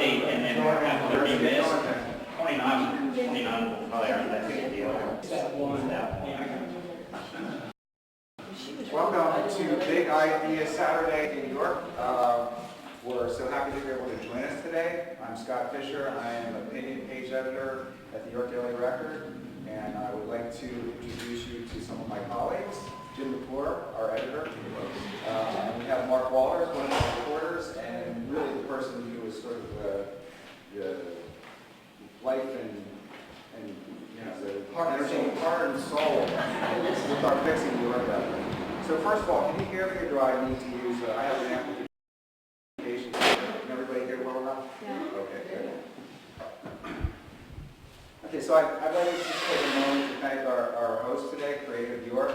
update and then have 30 minutes. 29 will probably aren't that big a deal. Welcome to Big Idea Saturday in New York. We're so happy that you're able to join us today. I'm Scott Fisher. I am opinion page editor at the York Daily Record, and I would like to introduce you to some of my colleagues. Jim McClure, our editor. We have Mark Walters, one of the reporters, and really the person who is sort of the life and you know, the heart and soul with our Fixing New York effort. So first of all, can you hear me, or do I need to use, I have an amplification. Can everybody hear well enough? Yeah. Okay, good. Okay, so I'd like to just take a moment to thank our host today, Creative York,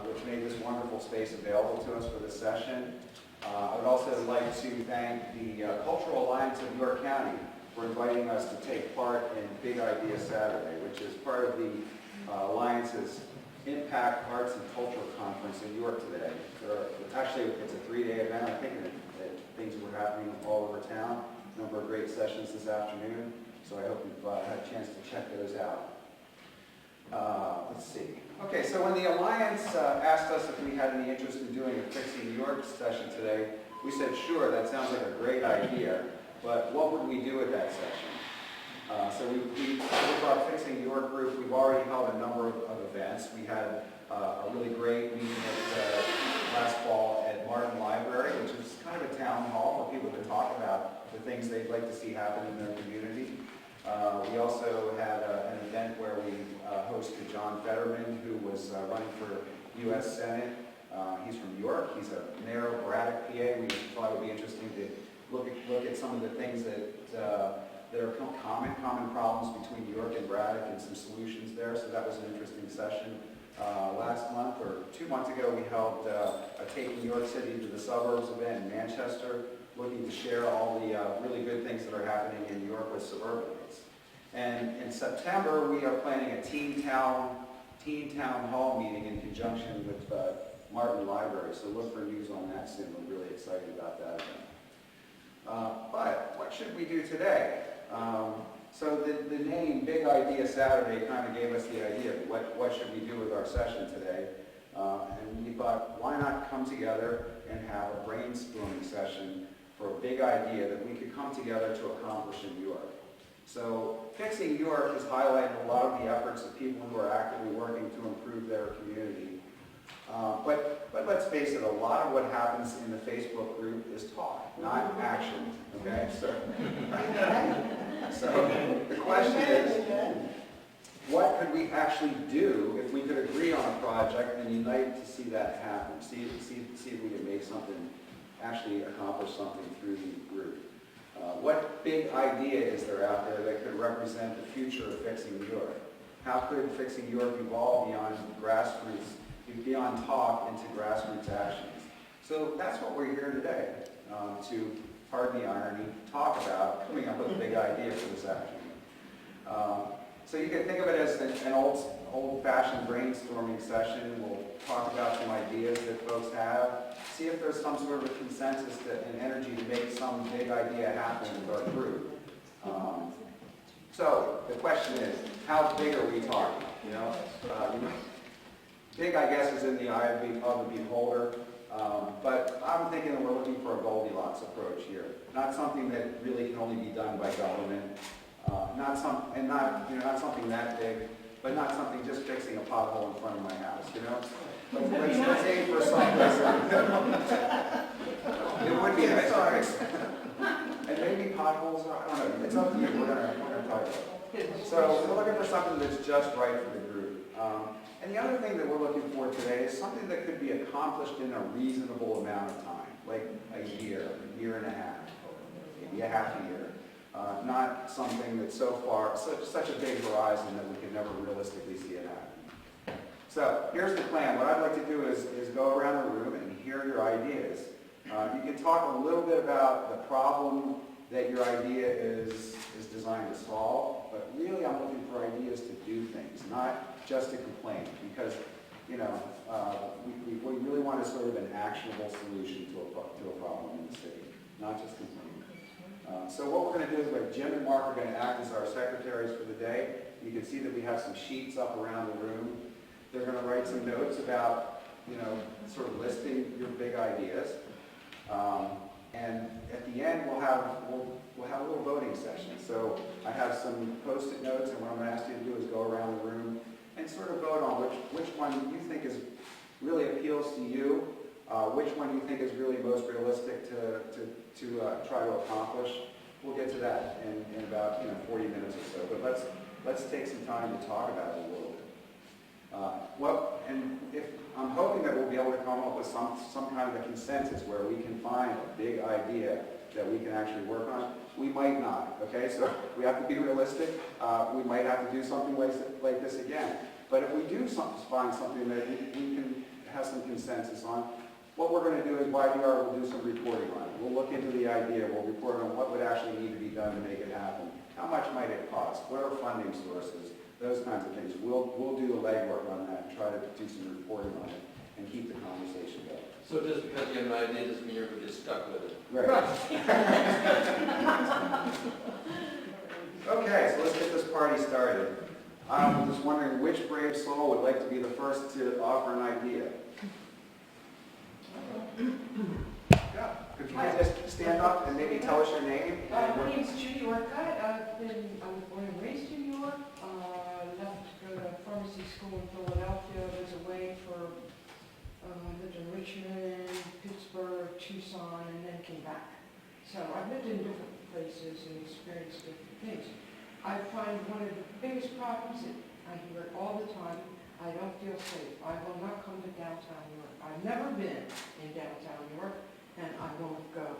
which made this wonderful space available to us for this session. I would also like to thank the Cultural Alliance of York County for inviting us to take part in Big Idea Saturday, which is part of the Alliance's Impact Arts and Culture Conference in York today. Actually, it's a 3-day event. I think that things were happening all over town. A number of great sessions this afternoon, so I hope you've had a chance to check those out. Let's see. Okay, so when the Alliance asked us if we had any interest in doing a Fixing New York session today, we said, sure, that sounds like a great idea, but what would we do at that session? So with our Fixing New York group, we've already held a number of events. We had a really great meeting last fall at Martin Library, which is kind of a town hall for people to talk about the things they'd like to see happen in their community. We also had an event where we hosted John Fetterman, who was running for U.S. Senate. He's from York. He's a mayor of Braddock, PA. We thought it would be interesting to look at some of the things that are common problems between York and Braddock and some solutions there. So that was an interesting session. Last month, or 2 months ago, we held a Taking New York City to the Suburbs event in Manchester, looking to share all the really good things that are happening in New York with suburbanites. And in September, we are planning a Teen Town Hall meeting in conjunction with Martin Library. So look for news on that soon. We're really excited about that event. But what should we do today? So the name Big Idea Saturday kind of gave us the idea of what should we do with our session today. And we thought, why not come together and have a brainstorming session for a big idea that we could come together to accomplish in New York. So Fixing New York has highlighted a lot of the efforts of people who are actively working to improve their community. But let's face it, a lot of what happens in the Facebook group is talk, not action. Okay, so the question is, what could we actually do if we could agree on a project and unite to see that happen? See if we can make something, actually accomplish something through the group. What big idea is there out there that could represent the future of Fixing New York? How could Fixing New York evolve beyond grassroots, beyond talk into grassroots actions? So that's what we're here today, to, pardon the irony, talk about coming up with a big idea for this afternoon. So you can think of it as an old-fashioned brainstorming session. We'll talk about some ideas that folks have, see if there's some sort of consensus and energy to make some big idea happen with our group. So the question is, how big are we talking? Big, I guess, is in the eye of the beholder, but I'm thinking that we're looking for a Goldilocks approach here. Not something that really can only be done by government, not something that big, but not something just fixing a pothole in front of my house, Let's aim for something. It would be nice to fix. And maybe potholes, I don't know, it's up to you, we're gonna talk about it. So we're looking for something that's just right for the group. And the other thing that we're looking for today is something that could be accomplished in a reasonable amount of time, like a year and a half, maybe a half a year. Not something that's so far, such a big horizon that we can never realistically see it happen. So here's the plan. What I'd like to do is go around the room and hear your ideas. You can talk a little bit about the problem that your idea is designed to solve, but really I'm looking for ideas to do things, not just to complain, because we really want a sort of an actionable solution to a problem in the city, not just complain. So what we're going to do is like Jim and Mark are going to act as our secretaries for the day. You can see that we have some sheets up around the room. They're going to write some notes about, sort of listing your big ideas. And at the end, we'll have a little voting session. So I have some Post-it notes, and what I'm going to ask you to do is go around the room and sort of vote on which one you think really appeals to you, which one you think is really most realistic to try to accomplish. We'll get to that in about 40 minutes or so. But let's take some time to talk about it a little bit. I'm hoping that we'll be able to come up with some kind of a consensus where we can find a big idea that we can actually work on. We might not, okay? So we have to be realistic. We might have to do something like this again. But if we do find something that we can have some consensus on, what we're going to do is YDR will do some reporting on it. We'll look into the idea. We'll report on what would actually need to be done to make it happen. How much might it cost? What are funding sources? Those kinds of things. We'll do the legwork on that and try to do some reporting on it and keep the conversation going. So just because you have an idea doesn't mean you're going to get stuck with it. Right. Okay, so let's get this party started. I'm just wondering which brave soul would like to be the first to offer an idea? Yeah. Could you guys just stand up and maybe tell us your name? My name's Judy Orcutt. I was born and raised in New York. Left to go to pharmacy school in Philadelphia. Was away for lived in Richmond, Pittsburgh, Tucson, and then came back. So I've lived in different places and experienced different things. I find one of the biggest problems that I hear it all the time. I don't feel safe. I will not come to downtown New York. I've never been in downtown New York, and I won't go.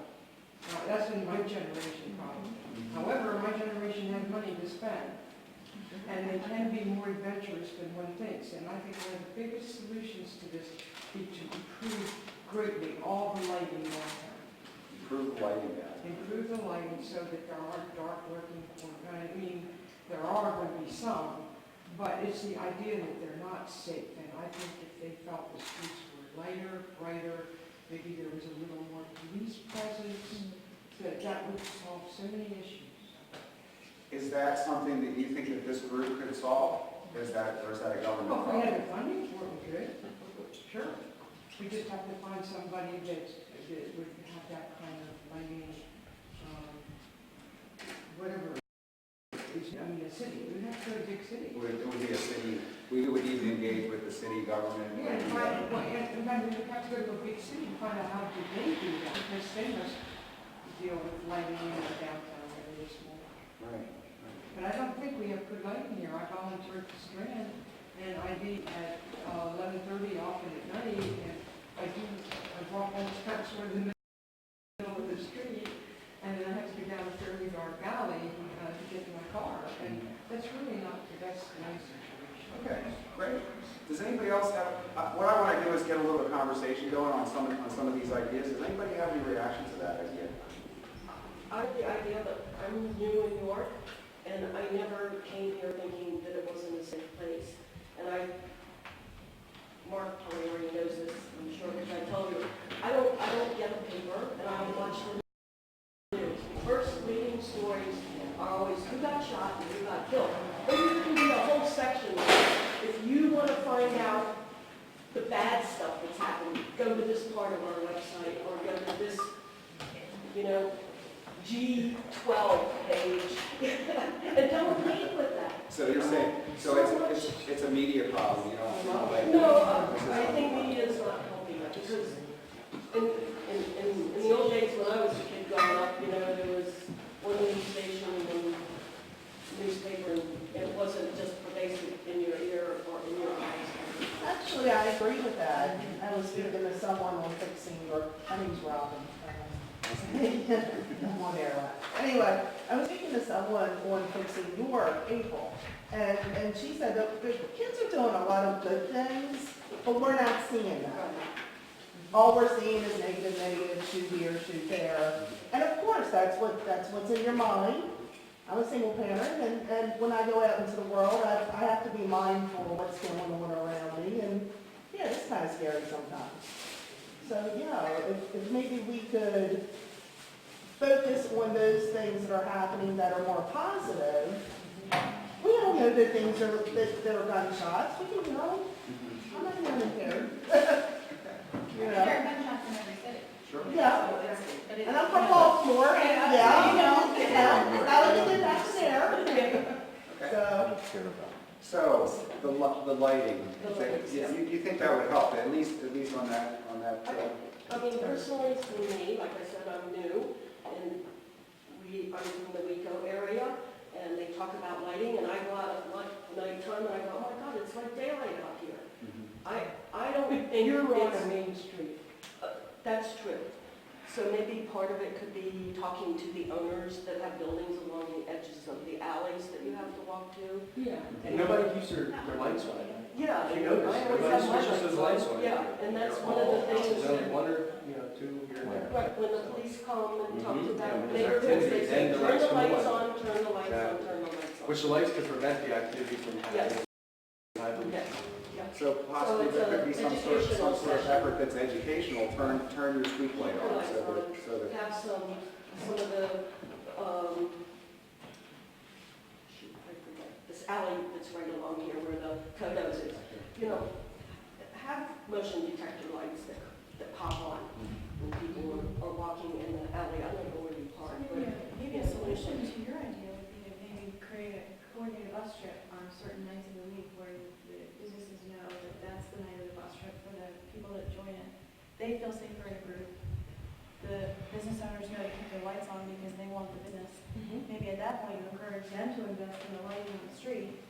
That's been my generation problem. However, my generation has money to spend, and they can be more adventurous than one thinks. And I think one of the biggest solutions to this is to improve greatly all the lighting downtown. Improve the lighting down. Improve the lighting so that there aren't dark working corners. I mean, there are going to be some, but it's the idea that they're not safe. And I think if they felt the streets were lighter, brighter, maybe there was a little more police presence, that would solve so many issues. Is that something that you think that this group could solve? Or is that a government Well, if we problem? had the funding for it, we could. Sure. We just have to find somebody that would have that kind of lighting, whatever. I mean, a city. We have to go to a big city. It would be a city. We would need to engage with the city government. Yeah, and then we have to go to a big city to find out how did they do that, because they must deal with lighting in the downtown area small. Right. But I don't think we have good lighting here. I volunteered at the Strand, and I leave at 11:30 often at night, and I walk on the steps where the middle of the street, and then I have to go down a fairly dark alley to get to my car, and that's really not the best nice situation. Okay, great. Does anybody else have, what I want to do is get a little conversation going on some of these ideas. Does anybody have any reaction to that idea? I have the idea that I'm new in New York, and I never came here thinking that it wasn't a safe place. And Mark probably already knows this, I'm sure, because I told you, I don't get the paper, and I don't watch the news. First reading stories are always who got shot and who got killed. But there can be a whole section if you want to find out the bad stuff that's happened, go to this part of our website or go to this, G12 page and don't lead with that. So you're saying, it's a media problem, you know? Like, No, I think media is not helping that because in the old days when I was a kid growing up, there was one news station and one newspaper, and it wasn't just pervasive in your ear or in your eyes. Actually, I agree with that. I was speaking to someone on fixing your pennies, Robin. One airline. Anyway, I was speaking to someone on fixing York, April, and she said that the kids are doing a lot of good things, but we're not seeing that. All we're seeing is negative, shoot here, shoot there. And of course, that's what's in your mind. I'm a single parent, and when I go out into the world, I have to be mindful of what's going on around me, and yeah, it's kind of scary sometimes. So yeah, if maybe we could focus on those things that are happening that are more positive. We all know that things are, that are gunshots, we can know, I'm not even impaired. You know, There are gunshots in every city. Sure. yeah, But it's- and I'm from Baltimore, Yeah, yeah, you know. I live in that there, Okay. so. So, the lighting, you think that would help, at least on that, I mean, personally, for me, like I said, I'm new, and I'm from the Rico area, and they talk about lighting, and I go out at nighttime, and I go, oh my God, it's like daylight out here. I don't think You're on it's, a main street. that's true. So maybe part of it could be talking to the owners that have buildings along the edges of the alleys that you have to walk to. Yeah. And nobody keeps their lights on. Yeah. If you notice, I always everybody have my switches those lights on. Yeah, and that's They're one of the all- things There's only that- one or, two here and there. Right, when the police come and talk to Mhm. Yeah, them, when they there's they activity, say, then the turn lights the come lights on. on, turn the lights on, Exactly. turn the lights on. Which the lights could prevent the activity from Yes. happening. Yes, yeah. so possibly it's there a could be some sort educational of session. effort that's educational, turn your street light on, so that, Have some of the, shoot, I forget, this alley that's right along here where the Codos is, you know, have motion detector lights that pop on when people are walking in the alley. I don't know where you park, but. Maybe a solution to your idea would be to maybe create a coordinated bus trip on certain nights of the week where the businesses know that that's the night of the bus trip for the people that join it. They feel safer in a group. The business owners know to keep their lights on because they want the business. Maybe at that point you encourage them to invest in the lighting on the street,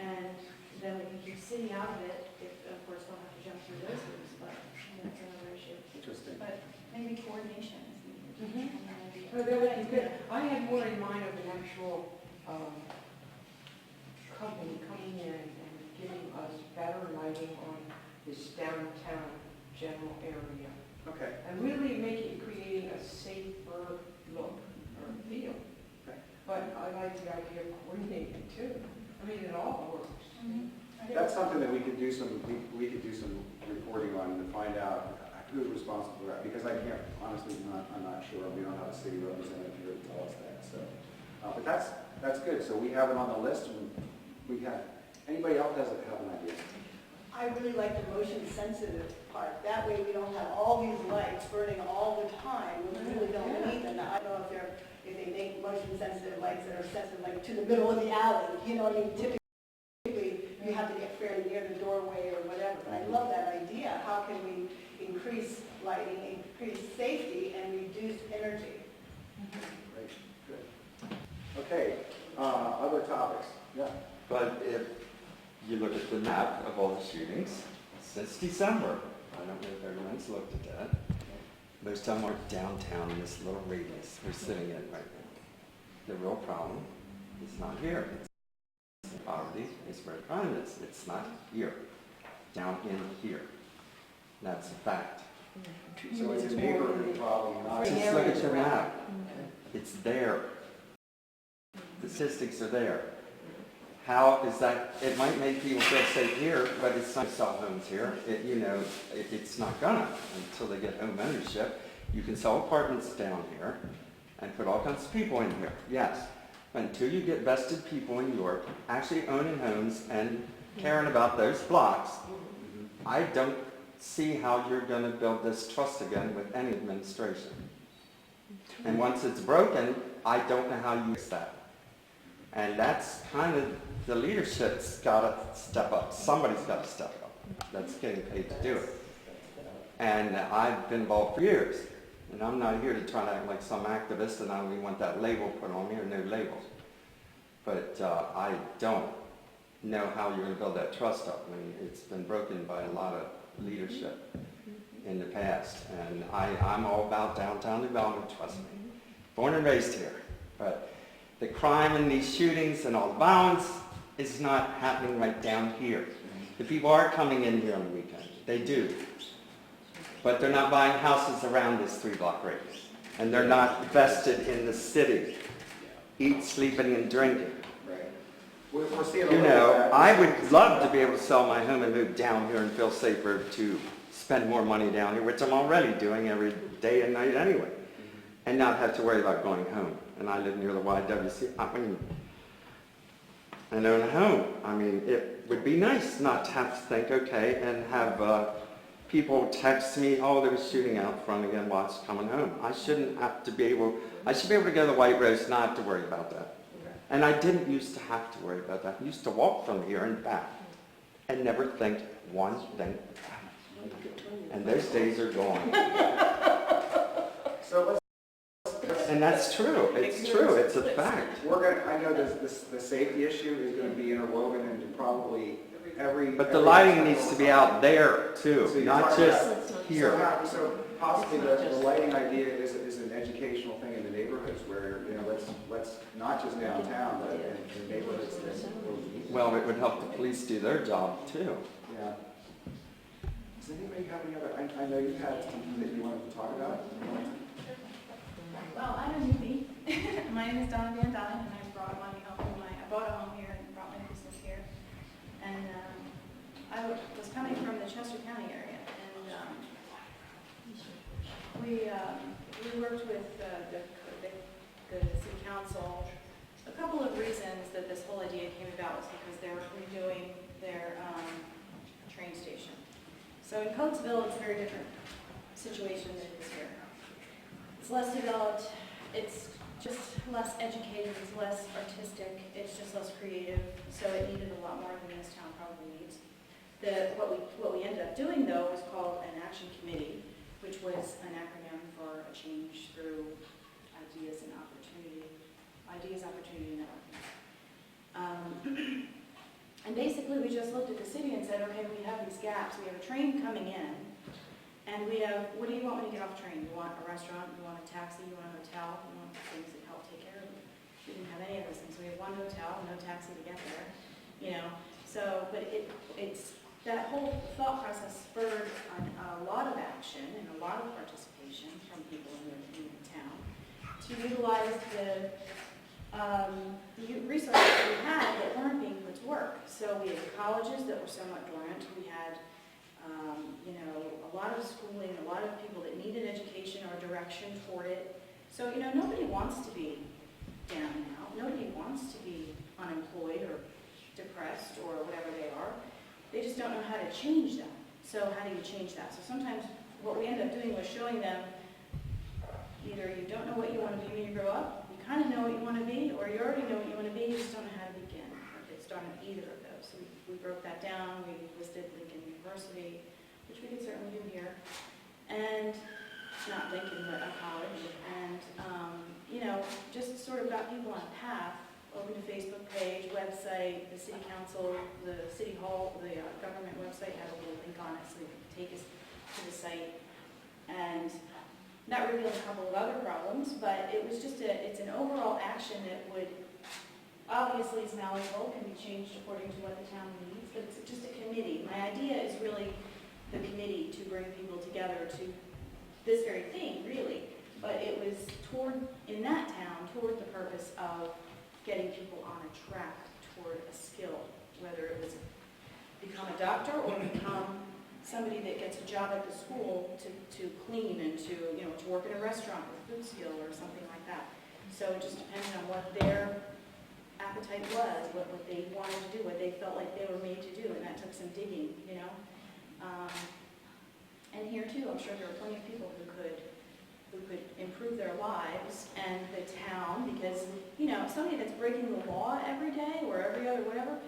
and then we can keep city out of it, if, of course, they'll have to jump through those hoops, but that's another issue. interesting. But maybe coordination is needed. Mhm. on that idea. Well, that would be good. I had more in mind of an actual, company coming in and giving us better lighting on this downtown general area. Okay, And really creating a safer look or feel. Okay. But I like the idea of coordinating too. I mean, it all works. that's something that we could do some reporting on to find out who's responsible for that, because I can't, honestly, I'm not sure, we don't have a city representative here to tell us that, so. But that's good, so we have it on the list, and we have, anybody else have an idea? I really like the motion sensitive part. That way we don't have all these lights burning all the time. We really don't need them. I don't know if they make motion sensitive lights that are sensitive like to the middle of the alley. You know, I mean, typically you have to get fairly near the doorway or whatever. But I love that idea. How can we increase lighting, increase safety, and reduce energy? Great, good. Okay, other topics? Yeah. But if you look at the map of all the shootings since December, I don't know if everyone's looked at that, most of them are downtown in this little radius we're sitting in right now. The real problem is not here. It's poverty, it's where crime is. It's not here, down in here. That's a fact. So it's a neighborhood problem, not Just look at your map. It's there. The statistics are there. How is that, it might make people feel safe here, but it's not sell homes here. It's not gonna until they get home ownership. You can sell apartments down here and put all kinds of people in here, yes. Until you get vested people in York actually owning homes and caring about those blocks, I don't see how you're gonna build this trust again with any administration. And once it's broken, I don't know how you fix that. And that's kind of, the leadership's got to step up. Somebody's got to step up that's getting paid to do it. And I've been involved for years. And I'm not here to try to act like some activist and I only want that label put on me or no labels. But I don't know how you're going to build that trust up when it's been broken by a lot of leadership in the past. And I'm all about downtown development, trust me. Born and raised here. But the crime and these shootings and all the violence is not happening right down here. The people are coming in here on the weekend. They do. But they're not buying houses around this 3-block radius. And they're not vested in the city. Eat, sleeping, and drinking. Right. We're seeing a You little bit of know, that. I would love to be able to sell my home and move down here and feel safer to spend more money down here, which I'm already doing every day and night anyway. and not have to worry about going home. And I live near the YWC. I mean, and own a home. I mean, it would be nice not to have to think, okay, and have people text me, oh, there was shooting out front again, watch coming home. I shouldn't have to be able, I should be able to go to the White Rose and not have to worry about that. And I didn't used to have to worry about that. I used to walk from here and back and never think one thing about it. And those days are gone. So And that's true. It's true. It's a fact. I know the safety issue is gonna be interwoven into probably every. But the lighting needs to be out there too, So you're not talking just about- here. So possibly the lighting idea is an educational thing in the neighborhoods where, you know, let's not just downtown, but in neighborhoods that will need. Well, it would help the police do their job too. Yeah. Does anybody have any other, I know you had something that you wanted to talk about? Well, I'm a newbie. My name is Donna Van Dyne, and I brought money home. I bought a home here and brought my business here. And I was coming from the Chester County area, and we worked with the city council. A couple of reasons that this whole idea came about was because they were redoing their train station. So in Coatesville, it's a very different situation than it is here. It's less developed, it's just less educated, it's less artistic, it's just less creative, so it needed a lot more than this town probably needs. What we ended up doing, though, was called an action committee, which was an acronym for a change through ideas, opportunity, and networking. And basically, we just looked at the city and said, okay, we have these gaps. We have a train coming in, and we have, what do you want when you get off the train? You want a restaurant, you want a taxi, you want a hotel, you want things that help take care of you. We didn't have any of those things. We have one hotel, no taxi to get there, you know. So, but it's that whole thought process spurred a lot of action and a lot of participation from people in the town to utilize the resources that we had that weren't being put to work. So we had colleges that were somewhat dormant. We had, you know, a lot of schooling, a lot of people that needed education or direction toward it. So, you know, nobody wants to be down and out. Nobody wants to be unemployed or depressed or whatever they are. They just don't know how to change them. So how do you change that? So sometimes what we end up doing was showing them either you don't know what you want to be when you grow up, you kind of know what you want to be, or you already know what you want to be, you just don't know how to begin or get started on either of those. So we broke that down. We listed Lincoln University, which we could certainly do here, and not Lincoln, but a college, and you know, just sort of got people on a path. Opened a Facebook page, website, the city council, the city hall, the government website had a little link on it so they could take us to the site. And that revealed a couple of other problems, but it was just it's an overall action that would, obviously it's malleable, can be changed according to what the town needs, but it's just a committee. My idea is really the committee to bring people together to this very thing, really. But it was in that town, toward the purpose of getting people on a track toward a skill, whether it was become a doctor or become somebody that gets a job at the school to clean and to work in a restaurant with food skill or something like that. So it just depended on what their appetite was, what they wanted to do, what they felt like they were made to do, and that took some digging, you know. And here too, I'm sure there are plenty of people who could improve their lives and the town, because, you know, somebody that's breaking the law every day or every other whatever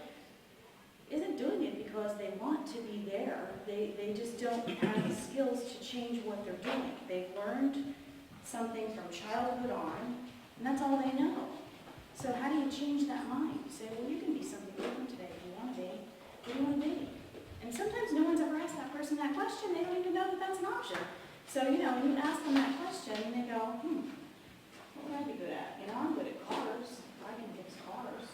isn't doing it because they want to be there. They just don't have the skills to change what they're doing. They've learned something from childhood on, and that's all they know. So how do you change that mind? You say, well, you can be something different today if you want to be. What do you want to be? And sometimes no one's ever asked that person that question. They don't even know that that's an option. So, you know, when you ask them that question, and they go, what would I be good at? You know, I'm good at cars. I can fix cars.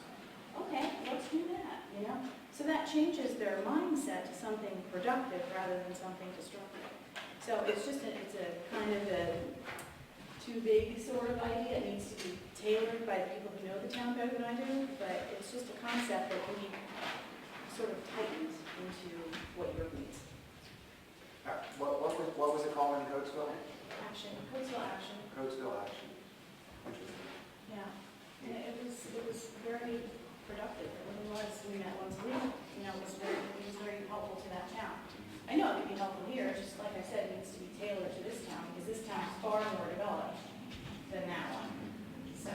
Okay, let's do that, you know? So that changes their mindset to something productive rather than something destructive. So it's just it's a kind of a too big sort of idea. It needs to be tailored by the people who know the town better than I do, but it's just a concept that can be sort of tightened into what your needs. What was it called in Coatesville? action, Coatesville action, Coatesville Action. Interesting. yeah. And it was very productive, it really was, we met once a week, you know, it was very helpful to that town. I know it could be helpful here, just like I said, it needs to be tailored to this town, because this town is far more developed than that one. So,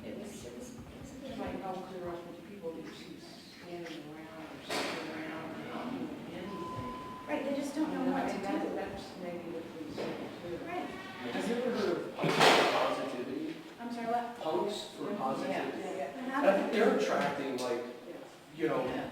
it was a good It might help clear up with people that you standing around or sitting around and not doing anything. Right, they just don't know what to do. That's maybe what we said too. Right, Have you ever heard of Punks for Positivity? I'm sorry, what? Punks for Positivity. What And I happened? think they're attracting like, you know, Yeah.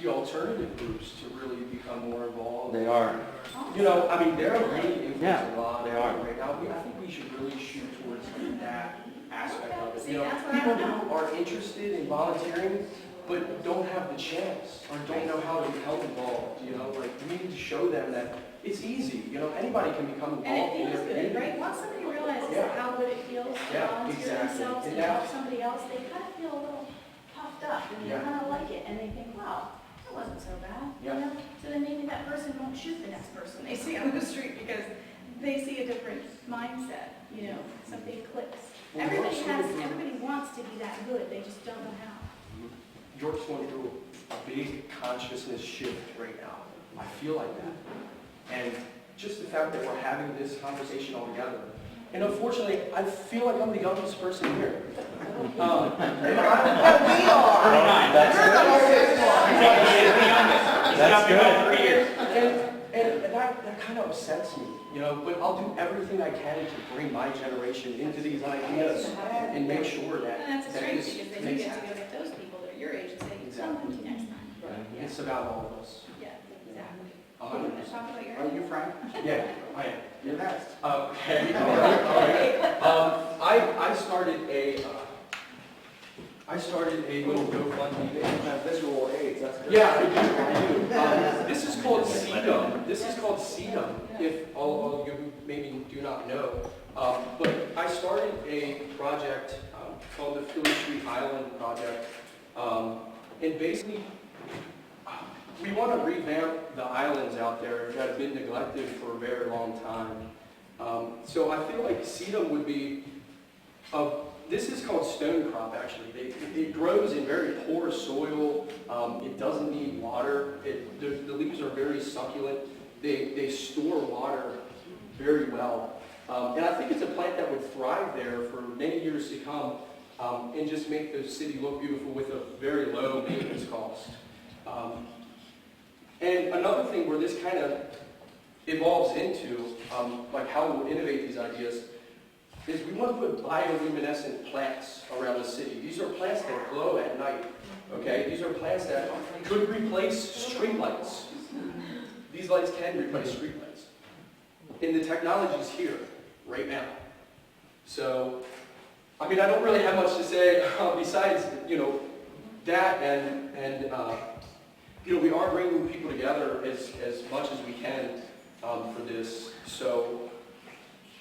the alternative groups to really become more involved. They are. Oh. You know, I mean, they're really influencing Yeah, a lot they are. right now. I think we should really shoot towards that aspect of it. See, You know, that's what I people don't who are interested in volunteering, but don't have the chance or don't know how to become involved, you know, like we need to show them that it's easy, you know, anybody can become And it involved in feels their good, community. right? Once somebody realizes Yeah. how good it feels to Yeah, volunteer exactly. themselves And and that- help somebody else, they kind of feel a little puffed up and they Yeah. kind of like it and they think, wow, that wasn't so bad, you Yeah. know? So then maybe that person won't shoot the next person they see on the street because they see a different mindset, you know, something clicks. Well, Everybody wants to be that good, they just don't know how. York's going through a big consciousness shift right now. I feel like that. And just the fact that we're having this conversation all together. And unfortunately, I feel like I'm the youngest person here. And But we are. That's You're the good. oldest one. That's good. 3 years. And that kind of upsets me, you know, but I'll do everything I can to bring my generation into these ideas and make sure that, And that's a that strength this because then you makes get to go sense. get those people that are your age and say, Exactly. come to next time. Yeah, It's about all of us. yeah, exactly. 100%. You want to talk about your Are you Frank? Yeah, I am. You're next. Okay, all right. I started a little GoFundMe You page. have visual aids, that's good. Yeah, I do. This is called CEDUM. This is called CEDUM, if all of you maybe do not know. But I started a project called the Philly Street Island Project. And basically, we want to revamp the islands out there that have been neglected for a very long time. So I feel like CEDUM would be this is called stone crop, actually. It grows in very poor soil. It doesn't need water. The leaves are very succulent. They store water very well. And I think it's a plant that would thrive there for many years to come and just make the city look beautiful with a very low maintenance cost. And another thing where this kind of evolves into, like how we'll innovate these ideas, is we want to put bioluminescent plants around the city. These are plants that glow at night, okay? These are plants that could replace street lights. These lights can replace street lights. And the technology is here, right now. So, I mean, I don't really have much to say besides, you know, that and you know, we are bringing people together as much as we can for this. So,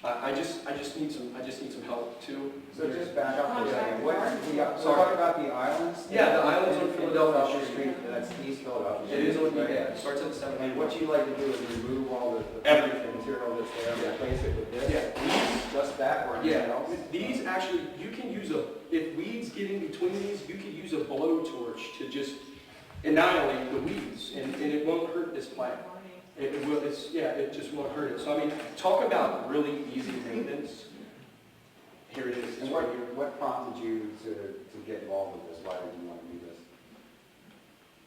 I just need some help too. So just back up for a second. What, we Sorry. talking about the islands? Yeah, the islands on Philadelphia Street. Street, that's East Philadelphia. It is on Right. it starts at 7. And what you like to do is remove all the Everything. material that's there, Yeah. replace it with this? Yeah. Just that or anything Yeah, else? these actually, you can use if weeds get in between these, you can use a blowtorch to just annihilate the weeds, and it won't hurt this plant. It just won't hurt it. So I mean, talk about really easy maintenance. Here it is. And what prompted you to get involved with this? Why did you want to do this?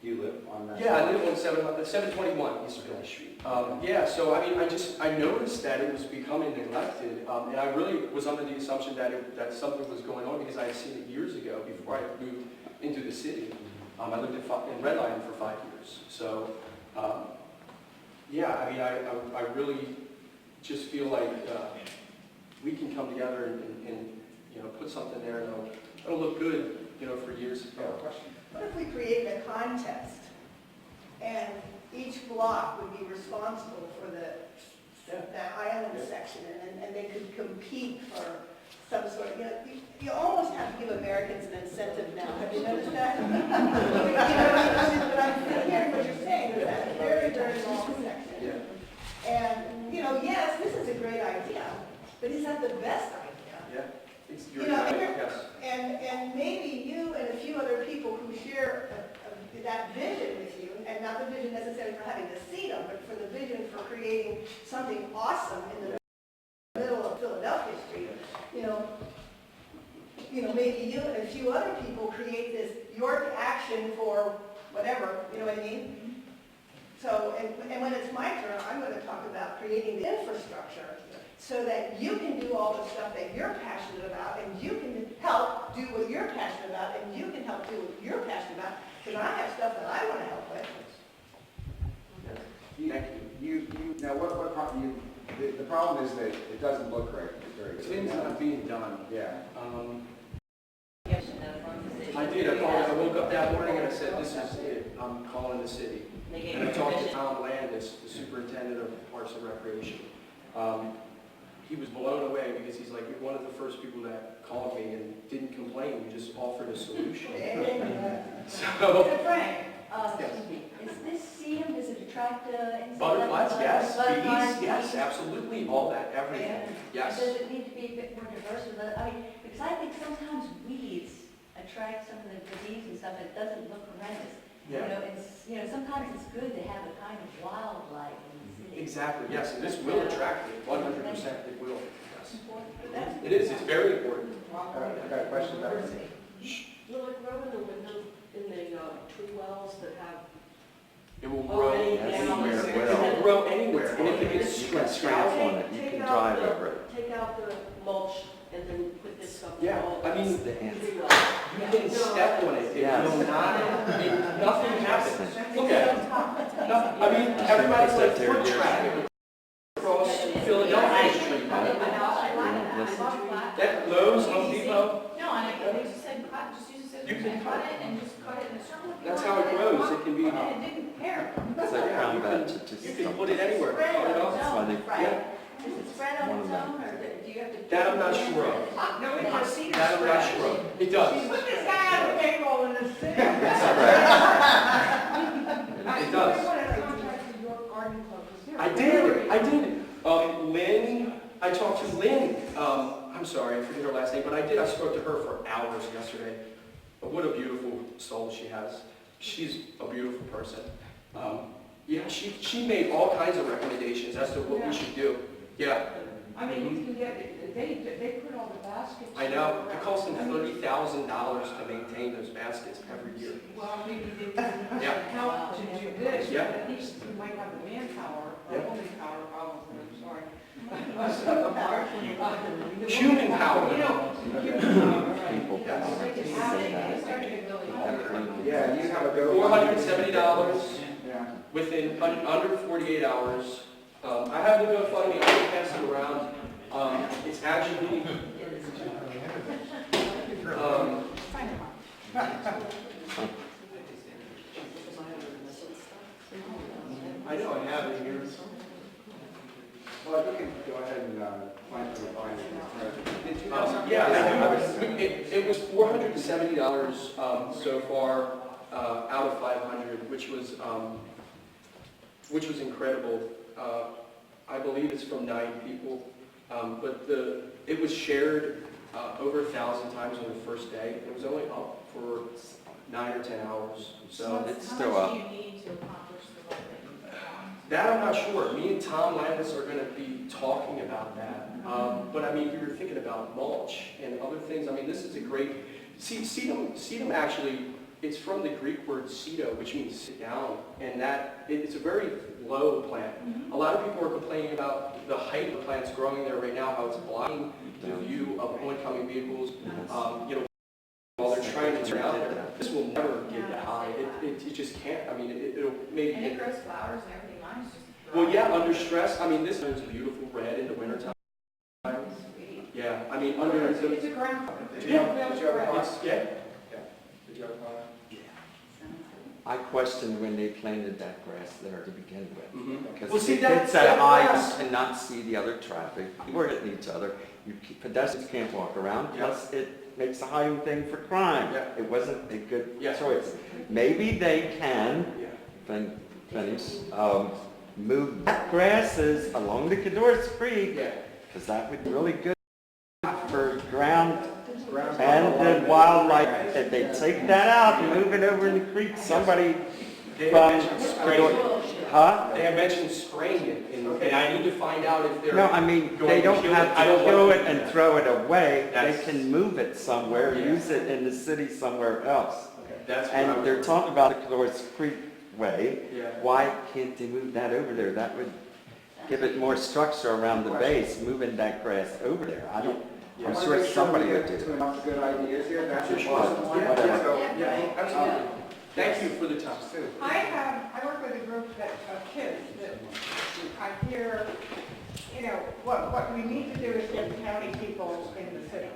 Do you live on that? Yeah, I live on 721 East Philly Street. Yeah, so I mean, I noticed that it was becoming neglected, and I really was under the assumption that something was going on because I had seen it years ago before I moved into the city. I lived in Red Lion for 5 years. So, yeah, I mean, I really just feel like we can come together and you know, put something there that'll look good, you know, for years to Yeah, come. question. What if we create a contest and each block would be responsible for that island section and they could compete for some sort of, you know, you almost have to give Americans an incentive now. Have you noticed that? You know, but I'm hearing what you're saying, is that very, very long section. Yeah. And, you know, yes, this is a great idea, not the best idea. Yeah, it's, You you're know, right, you're- yes. And maybe you and a few other people who share that vision with you, and not the vision necessarily for having the CEDA, but for the vision for creating something awesome in the middle of Philadelphia Street, you know, maybe you and a few other people create this York action for whatever, you know what I mean? So, and when it's my turn, I'm going to talk about creating the infrastructure so that you can do all the stuff that you're passionate about, and you can help do what you're passionate about, and you can help do what you're passionate about, because I have stuff that I want to help with. The problem is that it doesn't look right. Very good. Things not being done. Yeah. I did, I woke up that morning and I said, this is it, I'm calling the city. And I talked to Tom Landis, the superintendent of Parks and Recreation. He was blown away because he's like, you're one of the first people that called me and didn't complain, you just offered a solution. So, Frank, Yes. is this CEDAM, does it attract insects? butterflies, yes, Butterflies, bees, yes, absolutely, all that, everything, And yes. does it need to be a bit more diverse? I mean, because I think sometimes weeds attract some of the disease and stuff, it doesn't look horrendous. Yeah. Sometimes it's good to have a kind of wildlife in the city. Exactly, yes, and this will attract it, 100% it will, yes. But that's- It is, it's very important. I got a question about it. Will it grow in the tree wells that have It will grow already Yes, down? where it It will. will grow anywhere, and if it gets You can stressed trample out, on it, you can drive over it. Take out the mulch and then put this stuff. Yeah, all I mean, The ants. tree wells. you can step on it, it Yes. will not, nothing happens. Look at it. No, I mean, everybody's like foot traffic across Philadelphia Street. You don't listen. That Lowe's, Home Depot, No, and they just said, cut, just use a You scissors can and cut cut it and just cut it in a circle. if you that's want. how it grows, it can be, And it didn't care. It's like Yeah, brown you bat, can- it just you can don't- put it anywhere, Spread cut it on off. its That's why own, they- right? Yeah. Does it spread on One its of them. own, or do you have to? That I'm not sure of. No, it has cedar That I'm not sure of. It does. Put this guy on the payroll in the city. It does. You want to contract with York Garden Club, 'cause they're I did. Lynn, I talked to Lynn, I'm sorry, I forget her last name, but I did. I spoke to her for hours yesterday. But what a beautiful soul she has. She's a beautiful person. Yeah, she made all kinds of recommendations as to what we should do. Yeah, I mean, you can get, they put all the baskets. I know. It costs them $30,000 to maintain those baskets every year. Well, maybe they wouldn't Yeah. help to do this, Yeah. but at least you might have the manpower, or Yeah. woman power, probably, I'm sorry. Human power. You know, human power, right. People Yes. They just say have it, that. they start to get really Have hungry. it. Yeah, you have a go. $470 Yeah. within under 48 hours. I have the GoFundMe, I can pass it around. It's actually, I know I have it here. Well, you can go ahead and find it. Yeah, I do. It was $470 so far out of 500, which was incredible. I believe it's from 9 people, but it was shared over 1,000 times on the first day. It was only up for 9 or 10 hours. So It's How still much up. do you need to accomplish the whole thing? that I'm not sure. Me and Tom Landis are going to be talking about that. But I mean, we were thinking about mulch and other things. I mean, this is a great. See, sedum actually. It's from the Greek word cedo, which means sit down, and it's a very low plant. A lot of people are complaining about the height of the plants growing there right now, how it's blocking the view of oncoming vehicles. While they're trying to turn out there, this will never get that high. It just can't. I mean, it'll maybe. And it grows flowers and everything, mine's just. Well, yeah, under stress. I mean, this is beautiful red in the wintertime. Sweet. Yeah, I mean, under It's the. a ground cover. Did you have a It's, yeah. Did you have a comment? I questioned when they planted that grass there to begin with. Well, Because see, it that- gets that that high, grass- you cannot see the other traffic. We're hitting each other. Pedestrians can't walk around, Yeah. plus it makes a hiding thing for crime. Yeah. It wasn't a good Yeah. choice. Maybe they can, Yeah. finish, move that grasses along the Cadorus Creek, Yeah. because that would be really good. the wildlife, if they take that out and move it over in the creek, somebody They from, have mentioned spraying it. huh? They have mentioned spraying it, and I need to find out if they're. No, I mean, going they to don't kill have it. I to don't kill want it to do and that. throw it away. They That's- can move it somewhere, Yeah. use it in the city somewhere else. That's what I And would- they're talking about the Cloris Creek Way. Yeah. Why can't they move that over there? That would give it more structure around the base, moving that grass over there. I'm I sure wanna make somebody we would get do to it. enough good ideas here, that's your Sure. bottom line. Whatever. So, Yeah, absolutely. Thank you for the time. Sue. I work with a group of kids that I hear, what we need to do is get county people in the city.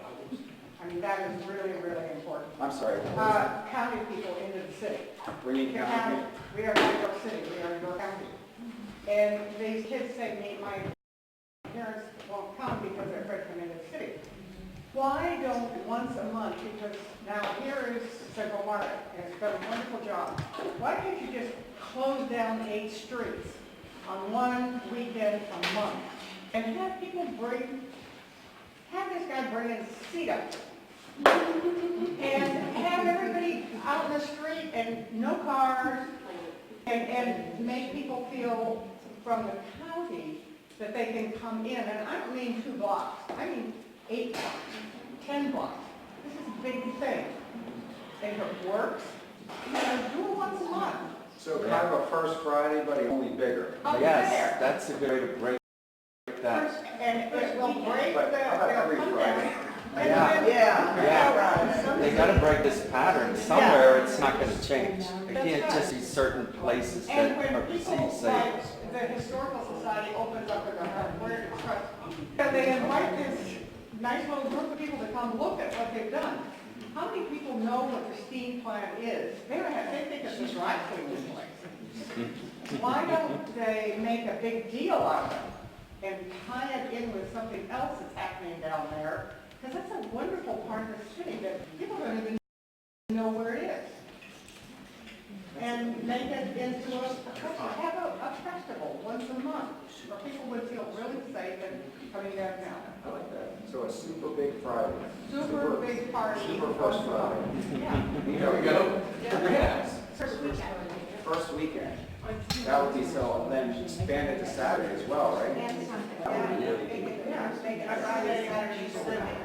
I mean, that is really, really important. I'm sorry. County people into the city. Bringing The county. we are New York City, we are York County. And these kids say to me, my parents won't come because they're afraid to come into the city. Why don't once a month, because now here is Central Market, and it's done a wonderful job. Why can't you just close down 8 streets on one weekend a month and have people have this guy bring in CETA and have everybody out in the street and no cars and make people feel from the county that they can come in. And I don't mean 2 blocks, I mean 8 blocks, 10 blocks. This is a big thing. If it works, do it once a month. So kind of a first Friday, but only bigger. Up Yes, there. that's a good way to break that. And it will break But how about every it'll come Friday? down. And Yeah. then- Yeah. They gotta break this pattern. Somewhere it's not gonna change. It can't just be certain places that And are when perceived people, safe. like, the Historical Society opens up their Heritage Trust, and they invite this nice little group of people to come look at what they've done. How many people know what the steam plant is? They think it's just right putting this place. Why don't they make a big deal out of it and tie it in with something else that's happening down there? Because that's a wonderful part of the city that people don't even know where it is. And make it into have a festival once a month where people would feel really safe and coming downtown. I like that. So a super big Friday. Super big party. Super first Friday. Yeah. There we go. Yes. First weekend. First weekend. That would be so, then expand it to Saturday as well, right? Yeah, make it a Friday, Saturday, Sunday.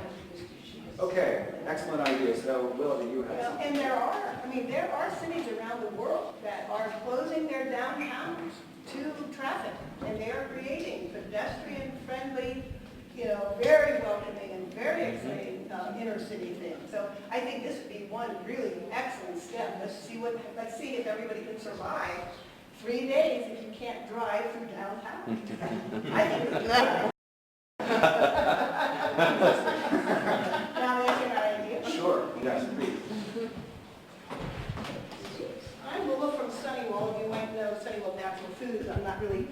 Okay, excellent idea. So Willa, do you have Well, something? and there are cities around the world that are closing their downtowns to traffic, and they are creating pedestrian-friendly, very welcoming and very exciting inner city things. So I think this would be one really excellent step. Let's see if everybody can survive 3 days if you can't drive through downtown. I think it's good. Now, there's an idea. Sure, yes, please. I'm Willa from Sunnywell. You might know Sunnywell Natural Foods. I'm not really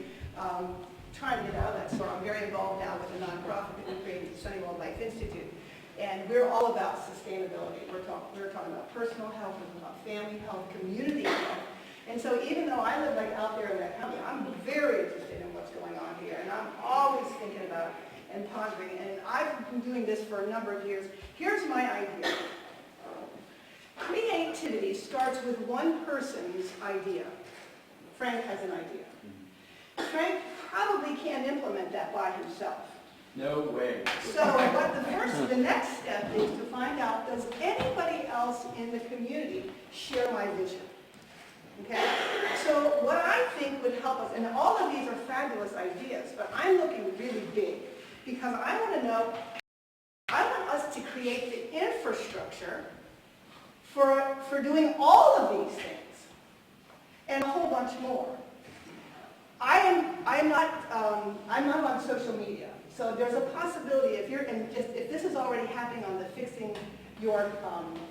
trying to get out of that store. I'm very involved now with a nonprofit that we created, the Sunnywell Life Institute. And we're all about sustainability. We're talking about personal health, we're talking about family health, community health. And so even though I live out there in that county, I'm very interested in what's going on here. And I'm always thinking about and pondering. And I've been doing this for a number of years. Here's my idea. Creativity starts with one person's idea. Frank has an idea. Frank probably can't implement that by himself. No way. So the next step is to find out, does anybody else in the community share my vision? Okay? So what I think would help us, and all of these are fabulous ideas, but I'm looking really big because I want to know, I want us to create the infrastructure for doing all of these things and a whole bunch more. I'm not on social media, so there's a possibility if this is already happening on the Fixing Your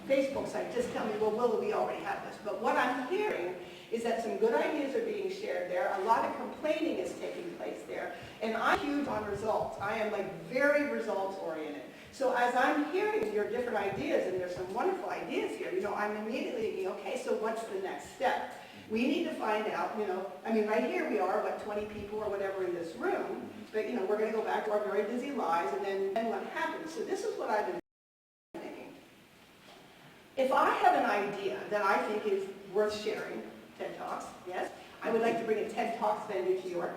Facebook site, just tell me, well, Willa, we already have this. But what I'm hearing is that some good ideas are being shared there. A lot of complaining is taking place there, and I'm huge on results. I am very results oriented. So as I'm hearing your different ideas, and there's some wonderful ideas here, I'm immediately thinking, okay, so what's the next step? We need to find out, right here we are, 20 people or whatever in this room, but, we're going to go back to our very busy lives, and then what happens? So this is what I've been thinking. If I have an idea that I think is worth sharing, TED Talks, yes, I would like to bring a TED Talks venue to York.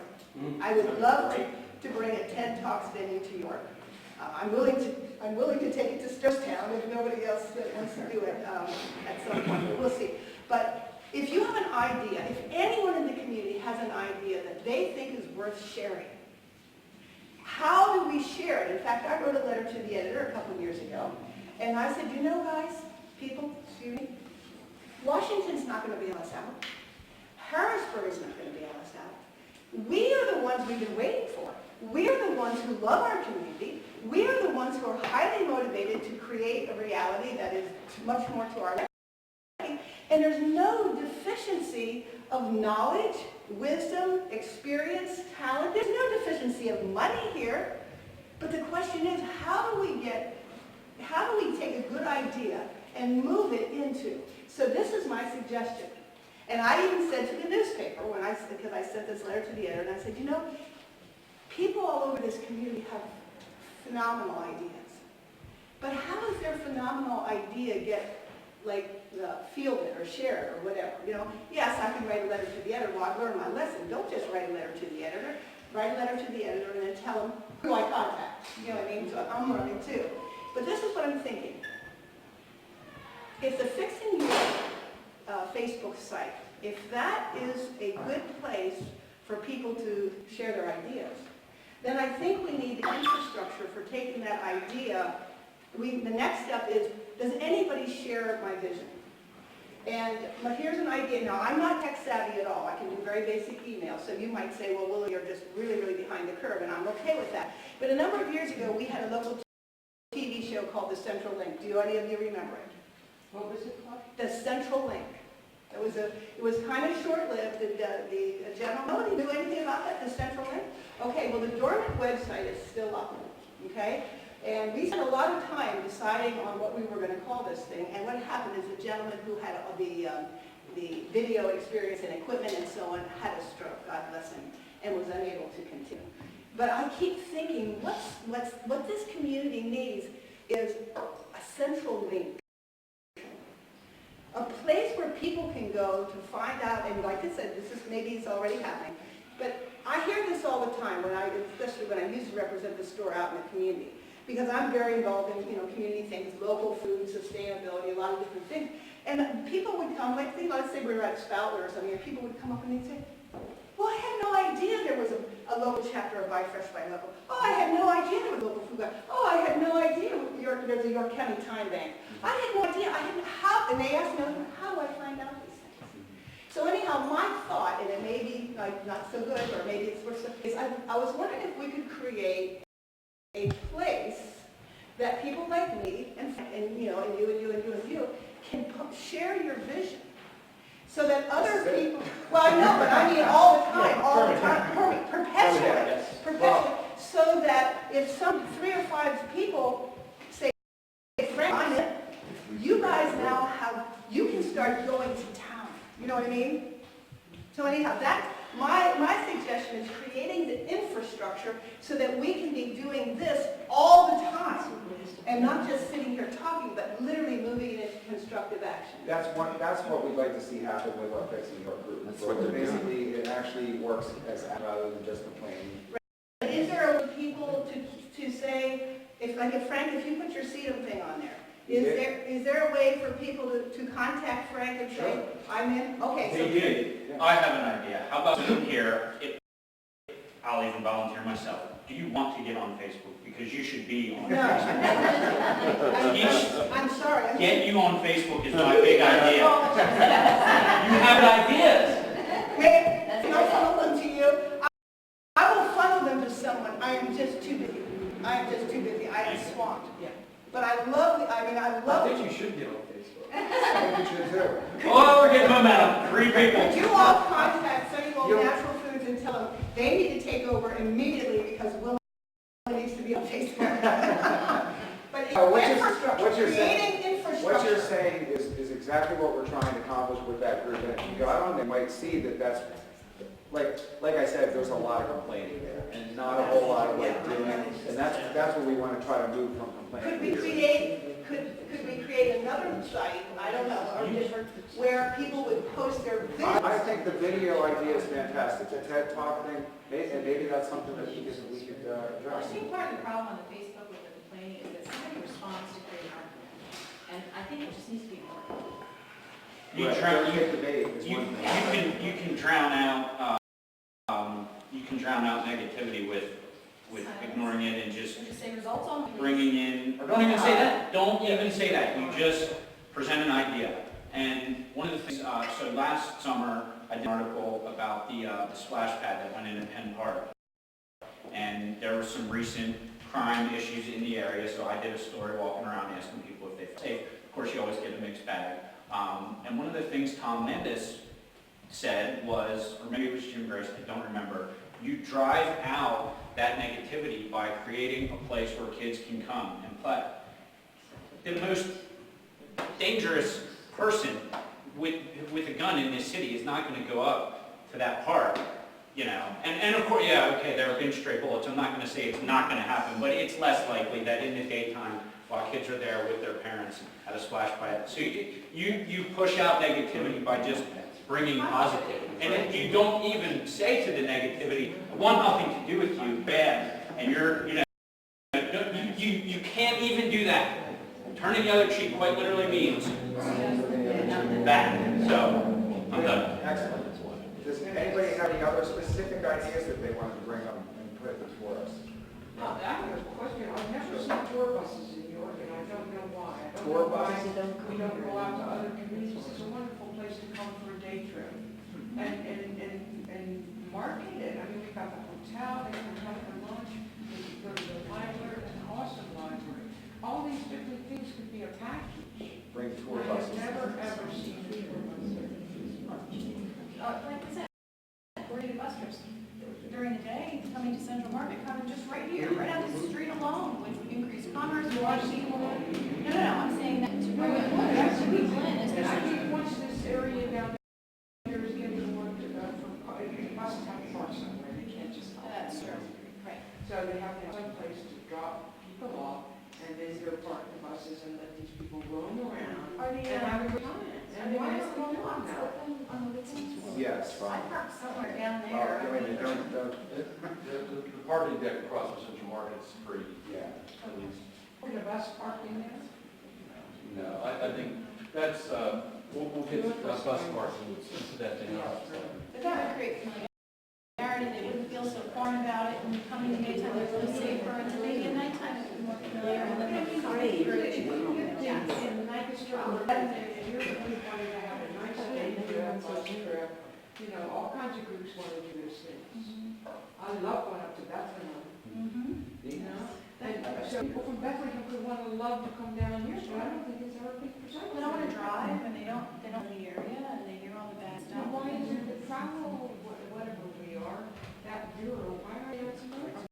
I would love to bring a TED Talks venue to York. I'm willing to take it to Sturstown if nobody else wants to do it at some point, but we'll see. But if you have an idea, if anyone in the community has an idea that they think is worth sharing, how do we share it? In fact, I wrote a letter to the editor a couple of years ago, and I said, you know, guys, people, excuse me, Washington's not going to bail us out. Harrisburg is not going to bail us out. We are the ones we've been waiting for. We are the ones who love our community. We are the ones who are highly motivated to create a reality that is much more to our liking. And there's no deficiency of knowledge, wisdom, experience, talent. There's no deficiency of money here. But the question is, how do we take a good idea and move it into? So this is my suggestion. And I even said to the newspaper, because I sent this letter to the editor, and I said, you know, people all over this community have phenomenal ideas. But how does their phenomenal idea get, fielded or shared or whatever? You know, yes, I can write a letter to the editor. Well, I've learned my lesson. Don't just write a letter to the editor. Write a letter to the editor and then tell them who I contact. You know what I mean? So I'm learning too. But this is what I'm thinking. If the Fixing York Facebook site, if that is a good place for people to share their ideas, then I think we need the infrastructure for taking that idea. The next step is, does anybody share my vision? And here's an idea. Now, I'm not tech savvy at all. I can do very basic email. So you might say, well, Willie, you're just really, really behind the curve, and I'm okay with that. But a number of years ago, we had a local TV show called The Central Link. Do any of you remember it? What was it called? The Central Link. It was kind of short-lived. The general, nobody knew anything about that, the Central Link? Okay, well, the dormant website is still up, okay? And we spent a lot of time deciding on what we were going to call this thing, and what happened is the gentleman who had the video experience and equipment and so on had a stroke, God bless him, and was unable to continue. But I keep thinking, what this community needs is a central link. A place where people can go to find out, and like I said, maybe it's already happening, but I hear this all the time, especially when I used to represent the store out in the community, because I'm very involved in community things, local food, sustainability, a lot of different things. And people would come, let's say we were at Spoutler or something, and people would come up and they'd say, well, I had no idea there was a local chapter of Buy Fresh, Buy Local. Oh, I had no idea there was a local food bank. Oh, I had no idea there's a York County Time Bank. I had no idea. And they asked me, how do I find out these things? So anyhow, my thought, and it may be not so good, or maybe it's worse, is I was wondering if we could create a place that people like me and you can share your vision. So that other people, well, I know, but I mean all the time, perpetually, so that if some 3 or 5 people say, Frank, I'm in, you guys now you can start going to town. You know what I mean? So anyhow, my suggestion is creating the infrastructure so that we can be doing this all the time. And not just sitting here talking, but literally moving it into constructive action. That's what we'd like to see happen with our Fixing York group. That's what they're basically, it actually works as rather than just complaining. Right. Is there people to say, if Frank, if you put your CEDAM thing on there, is there a way for people to contact Frank and say, sure, I'm in? Okay. They do. I have an idea. How about sitting here, I'll even volunteer myself. Do you want to get on Facebook? Because you should be on Facebook. I'm sorry. Get you on Facebook is my big idea. You have ideas. Can I funnel them to you? I will funnel them to someone. I am just too busy. I am swamped. Yeah. But I love I think you should get on Facebook. I think you should too. Oh, we're getting momentum. 3 people. Could you all contact Sunnyvale Natural Foods and tell them they need to take over immediately because Will needs to be on Facebook. But creating infrastructure. What you're saying is exactly what we're trying to accomplish with that group. And if you got on, they might see that that's, like I said, there's a lot of complaining there and not a whole lot of doing. And that's what we want to try to move from complaining. could we create another site, I don't know, or different, where people would post their videos? I think the video idea is fantastic, the TED Talk thing, and maybe that's something that we could Well, I address. think part of the problem on the Facebook with the complaining is that somebody responds to create argument. And I think it just needs to be more. You Right, drown, Thursday debate is you one thing. can drown out, negativity with ignoring it and just So just say results on. bringing in, or don't even say that, don't even say that, you just present an idea. And one of the things, so last summer, I did an article about the splash pad that went in at Penn Park. And there were some recent crime issues in the area, so I did a story walking around asking people if they felt safe. Of course, you always get a mixed bag. And one of the things Tom Mendes said was, or maybe it was Jim Grace, I don't remember, you drive out that negativity by creating a place where kids can come and play. The most dangerous person with a gun in this city is not going to go up to that park, you know. And of course, yeah, okay, there have been stray bullets. I'm not going to say it's not going to happen, but it's less likely that in the daytime, while kids are there with their parents at a splash pad. So you push out negativity by just bringing positivity. And if you don't even say to the negativity, I want nothing to do with you, bad, and you can't even do that. Turning the other cheek quite literally means that. So, I'm done. Excellent. Does anybody have any other specific ideas that they want to bring up and put before us? I have a question. I've never seen tour buses in New York, and I don't know why. I don't Tour know why buses? we don't go out to other communities. It's a wonderful place to come for a day trip. And market it. I mean, we've got the hotel, they can come for lunch, we can go to the library, it's an awesome library. All these different things could be a package. Bring tour I have buses. never, ever seen a tour bus. Like I said, coordinated bus trips during the day, coming to Central Market, coming just right here, right out the street alone, which would increase commerce. You are seeing one? No, I'm saying that to bring it, that's to people in, And I especially. think once this area down there is getting more, it must have a park somewhere, they can't just. That's true, right. So they have to have some place to drop people off, and then go park the buses and let these people roam around Are the, and have a good time. And why not go municipal on lots now? open on the weekends? Yes, I fine. parked somewhere down Oh, there. go ahead, don't, The parking deck across from Central Market is free, yeah. at least. Can a bus park in there? No, I think that's, we'll get to bus parking to that thing. But that would create familiarity, they wouldn't feel so foreign about it, and coming in the daytime, they're a little safer, and then maybe at nighttime, it's more familiar, and then maybe Yeah, and Lancaster, and you're really wanting to have a nice day, bus trip, you know, all kinds of groups want to do those things. I love going up to Bethlehem, you know? And so people from Bethlehem could want to love to come down here, but I don't think it's ever been for They don't want to drive, and they don't know the area, and they hear all the bad Now, stuff. why is it that travel, whatever we are, that bureau, why are they not supporting?